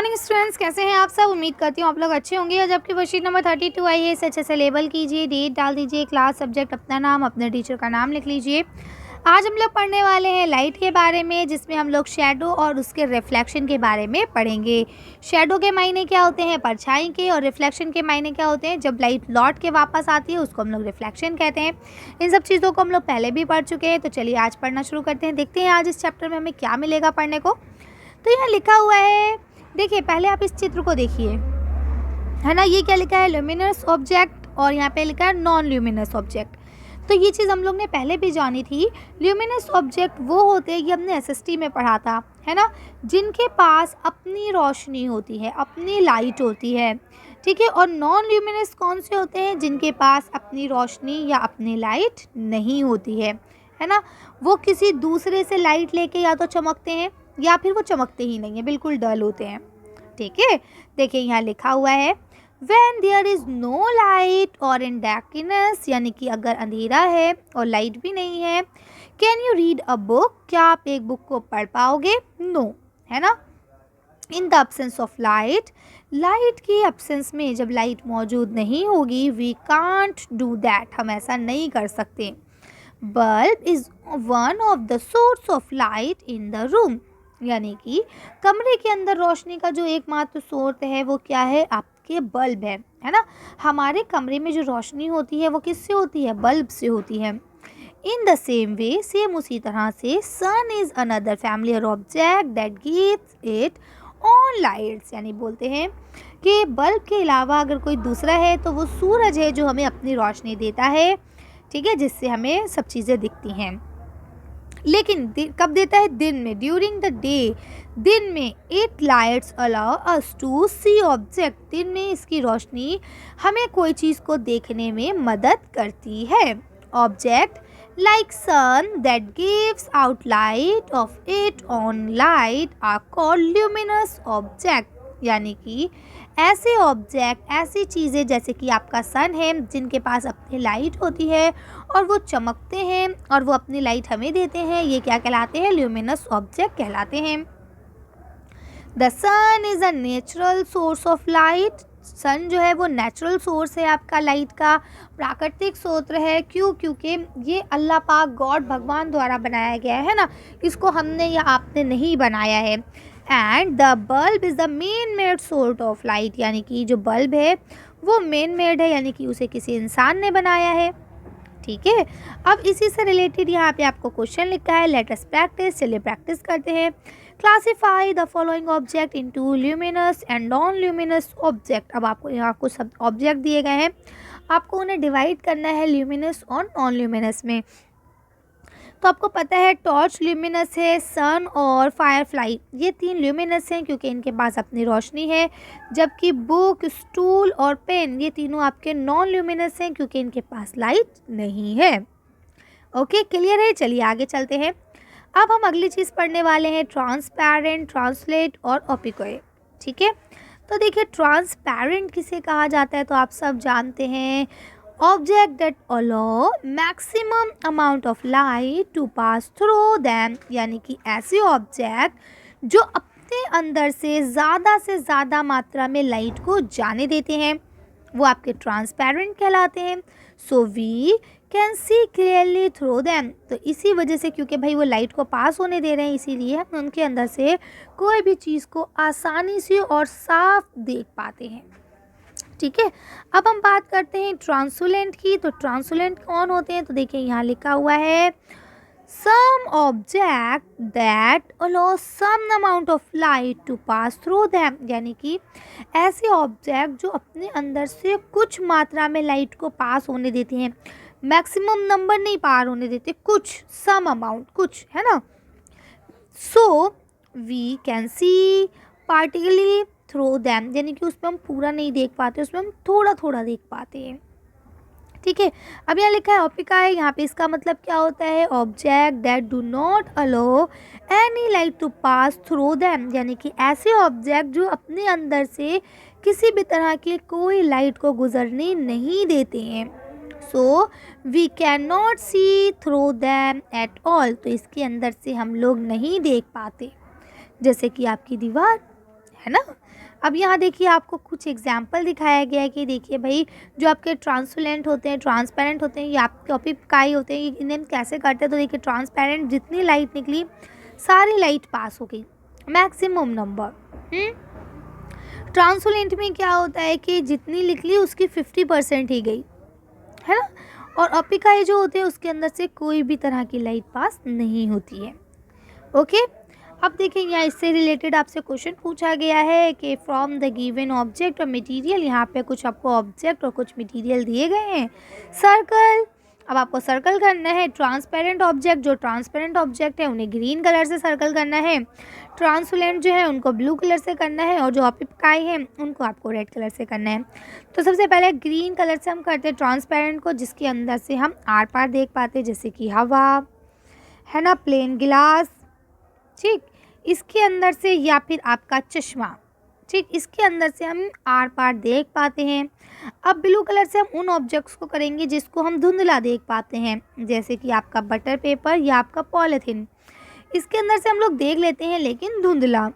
Morning students, कैसे हैं आप सब। उम्मीद करती हूँ आप लोग अच्छे होंगे। आज आपकी वर्कशीट नंबर 32 आई है। इसे अच्छे से लेबल कीजिए, डेट डाल दीजिए, क्लास, सब्जेक्ट, अपना नाम, अपने टीचर का नाम लिख लीजिए। आज हम लोग पढ़ने वाले हैं लाइट के बारे में, जिसमें हम लोग शेडो और उसके रिफ्लेक्शन के बारे में पढ़ेंगे। शेडो के मायने क्या होते हैं, परछाई के, और रिफ्लेक्शन के मायने क्या होते हैं, जब लाइट लौट के वापस आती है उसको हम लोग रिफ्लेक्शन कहते हैं। इन सब चीज़ों को हम लोग पहले भी पढ़ चुके हैं। तो चलिए आज पढ़ना शुरू करते हैं। देखते हैं आज इस चैप्टर में हमें क्या मिलेगा पढ़ने को। तो यहाँ लिखा हुआ है, देखिए पहले आप इस चित्र को देखिए, है ना। ये क्या लिखा है, ल्यूमिनस ऑब्जेक्ट, और यहाँ पे लिखा है नॉन ल्यूमिनस ऑब्जेक्ट। तो ये चीज़ हम लोग ने पहले भी जानी थी। ल्यूमिनस ऑब्जेक्ट वो होते हैं, ये हमने एसएसटी में पढ़ा था, है ना, जिनके पास अपनी रोशनी होती है, अपनी लाइट होती है, ठीक है। और नॉन ल्यूमिनस कौन से होते हैं, जिनके पास अपनी रोशनी या अपनी लाइट नहीं होती है ना। वो किसी दूसरे से लाइट लेके या तो चमकते हैं या फिर वो चमकते ही नहीं है, बिल्कुल डल होते हैं, ठीक है। देखिए यहाँ लिखा हुआ है, When there is no light or in darkness, यानी कि अगर अंधेरा है और लाइट भी नहीं है, Can you read a book? क्या आप एक बुक को पढ़ पाओगे? No, है ना। In the absence of light, light की एब्सेंस में, जब लाइट मौजूद नहीं होगी, we can't do that, हम ऐसा नहीं कर सकते। Bulb is one of the source of light in the room, यानी कि कमरे के अंदर रोशनी का जो एकमात्र स्रोत है वो क्या है, आपके बल्ब है ना। हमारे कमरे में जो रोशनी होती है वो किससे होती है, बल्ब से होती है। In the same way, same उसी तरह से, sun is another familiar object that gives it on lights, यानी बोलते हैं कि बल्ब के अलावा अगर कोई दूसरा है तो वो सूरज है, जो हमें अपनी रोशनी देता है, ठीक है, जिससे हमें सब चीज़ें दिखती हैं। लेकिन कब देता है, दिन में, ड्यूरिंग द डे, दिन में। It lights allow us to see object, दिन में इसकी रोशनी हमें कोई चीज़ को देखने में मदद करती है। Object like sun that gives out light of it own light are called luminous object, यानी कि ऐसे ऑब्जेक्ट, ऐसी चीज़ें जैसे कि आपका सन है, जिनके पास अपनी लाइट होती है और वो चमकते हैं और वो अपनी लाइट हमें देते हैं, ये क्या कहलाते हैं, ल्यूमिनस ऑब्जेक्ट कहलाते हैं। The sun is a natural source of light, sun जो है वो नेचुरल सोर्स है आपका लाइट का, प्राकृतिक स्रोत है। क्यों, क्योंकि ये अल्लाह पाक, गॉड, भगवान द्वारा बनाया गया है ना, इसको हमने या आपने नहीं बनाया है। And the bulb is the main made source of light, यानी कि जो बल्ब है वो मेन मेड है, यानी कि उसे किसी इंसान ने बनाया है, ठीक है। अब इसी से रिलेटेड यहाँ पे आपको क्वेश्चन लिखा है, लेट अस प्रैक्टिस, चलिए प्रैक्टिस करते हैं। Classify the following object into luminous and non luminous object. अब आपको यहाँ कुछ सब ऑब्जेक्ट दिए गए हैं, आपको उन्हें डिवाइड करना है ल्यूमिनस और नॉन ल्यूमिनस में। तो आपको पता है टॉर्च ल्यूमिनस है, सन और फायरफ्लाई, ये तीन ल्यूमिनस हैं क्योंकि इनके पास अपनी रोशनी है। जबकि बुक, स्टूल और पेन, ये तीनों आपके नॉन ल्यूमिनस हैं क्योंकि इनके पास लाइट नहीं है। ओके, क्लियर है। चलिए आगे चलते हैं। अब हम अगली चीज़ पढ़ने वाले हैं, ट्रांसपेरेंट, ट्रांसलेट और ओपिकोए, ठीक है। तो देखिए ट्रांसपेरेंट किसे कहा जाता है, तो आप सब जानते हैं, object that allow maximum amount of light to pass through them, यानी कि ऐसे ऑब्जेक्ट जो अपने अंदर से ज़्यादा मात्रा में लाइट को जाने देते हैं, वो आपके ट्रांसपेरेंट कहलाते हैं। So we can see clearly through them, तो इसी वजह से, क्योंकि भाई वो लाइट को पास होने दे रहे हैं, इसीलिए हम उनके अंदर से कोई भी चीज़ को आसानी से और साफ देख पाते हैं, ठीक है। अब हम बात करते हैं ट्रांसुलेंट की। तो ट्रांसुलेंट कौन होते हैं, तो देखिए यहाँ लिखा हुआ है, some object that allow some amount of light to pass through them, यानी कि ऐसे ऑब्जेक्ट जो अपने अंदर से कुछ मात्रा में लाइट को पास होने देते हैं, मैक्सिमम नंबर नहीं पार होने देते, कुछ, सम अमाउंट, कुछ, है ना। So we can see partially through them, यानी कि उसमें हम पूरा नहीं देख पाते, उसमें हम थोड़ा थोड़ा देख पाते हैं, ठीक है। अब यहाँ लिखा है ओपिका है, यहाँ पे इसका मतलब क्या होता है, object that do not allow any light to pass through them, यानी कि ऐसे ऑब्जेक्ट जो अपने अंदर से किसी भी तरह की कोई लाइट को गुजरने नहीं देते हैं। So we can not see through them at all, तो इसके अंदर से हम लोग नहीं देख पाते, जैसे कि आपकी दीवार, है ना। अब यहाँ देखिए आपको कुछ एग्जाम्पल दिखाया गया है कि देखिए भाई जो आपके ट्रांसपेरेंट होते हैं, ट्रांसपेरेंट होते हैं, ये आपके ऑपिकाई होते हैं, इन्हें कैसे करते हैं। तो देखिए ट्रांसपेरेंट जितनी लाइट निकली सारी लाइट पास हो गई, मैक्सिमम नंबर। ट्रांसपेरेंट में क्या होता है कि जितनी निकली उसकी 50% ही गई, है ना। और ऑपिकाई जो होते हैं उसके अंदर से कोई भी तरह की लाइट पास नहीं होती है। ओके, अब देखिए यहाँ इससे रिलेटेड आपसे क्वेश्चन पूछा गया है कि फ्रॉम द गिवन ऑब्जेक्ट और मटेरियल। यहाँ पे कुछ आपको ऑब्जेक्ट और कुछ मटेरियल दिए गए हैं। सर्कल, अब आपको सर्कल करना है। ट्रांसपेरेंट ऑब्जेक्ट, जो ट्रांसपेरेंट ऑब्जेक्ट है उन्हें ग्रीन कलर से सर्कल करना है। ट्रांसपेरेंट जो है उनको ब्लू कलर से करना है, और जो ऑपिकाई है उनको आपको रेड कलर से करना है। तो सबसे पहले ग्रीन कलर से हम करते हैं ट्रांसपेरेंट को, जिसके अंदर से हम आर पार देख पाते हैं, जैसे कि हवा, है ना, प्लेन गिलास, ठीक, इसके अंदर से, या फिर आपका चश्मा, ठीक, इसके अंदर से हम आर पार देख पाते हैं। अब ब्लू कलर से हम उन ऑब्जेक्ट्स को करेंगे जिसको हम धुंधला देख पाते हैं, जैसे कि आपका बटर पेपर या आपका पॉलीथीन, इसके अंदर से हम लोग देख लेते हैं लेकिन धुंधला।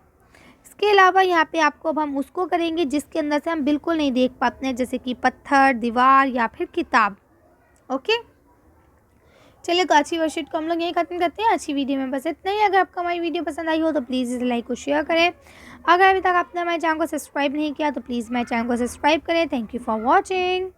इसके अलावा यहाँ पे आपको अब हम उसको करेंगे जिसके अंदर से हम बिल्कुल नहीं देख पाते हैं, जैसे कि पत्थर, दीवार या फिर किताब। ओके, चलिए तो अच्छी वर्कशीट को हम लोग यहीं खत्म करते हैं। अच्छी वीडियो में बस इतना ही। अगर आपको हमारी वीडियो पसंद आई हो तो प्लीज़ इसे लाइक और शेयर करें। अगर अभी तक आपने हमारे चैनल को सब्सक्राइब नहीं किया तो प्लीज़ मेरे चैनल को सब्सक्राइब करें। Thank you for watching.